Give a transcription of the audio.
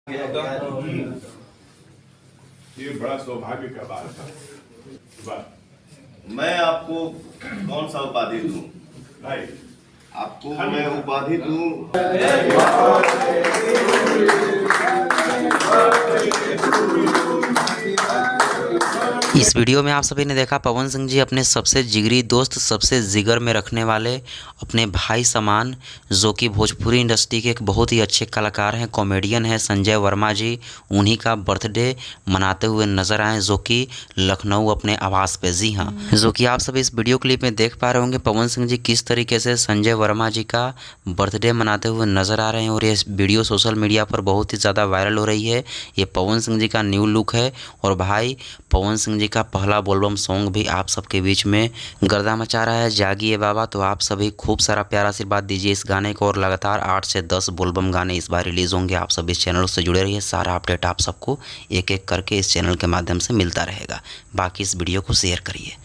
ये बड़ा सौभाग्य का बात है। मैं आपको कौन सा उपाधि दूं? भाई आपको मैं उपाधि दूं। इस वीडियो में आप सभी ने देखा पवन सिंह जी अपने सबसे जिगरी दोस्त, सबसे जिगर में रखने वाले अपने भाई समान, जो कि भोजपुरी इंडस्ट्री के एक बहुत ही अच्छे कलाकार हैं, कॉमेडियन हैं, संजय वर्मा जी, उन्हीं का बर्थडे मनाते हुए नजर आए, जो कि लखनऊ अपने आवास पे। जी हाँ, जो कि आप सभी इस वीडियो क्लिप में देख पा रहे होंगे पवन सिंह जी किस तरीके से संजय वर्मा जी का बर्थडे मनाते हुए नजर आ रहे हैं। और ये वीडियो सोशल मीडिया पर बहुत ही ज़्यादा वायरल हो रही है। ये पवन सिंह जी का न्यू लुक है और भाई पवन सिंह जी का पहला बोलबम सॉन्ग भी आप सबके बीच में गर्दा मचा रहा है, जागिए बाबा। तो आप सभी खूब सारा प्यारा आशीर्वाद दीजिए इस गाने को, और लगातार 8 से 10 बोलबम गाने इस बार रिलीज़ होंगे। आप सभी इस चैनल से जुड़े रहिए, सारा अपडेट आप सबको एक एक करके इस चैनल के माध्यम से मिलता रहेगा। बाकी इस वीडियो को शेयर करिए।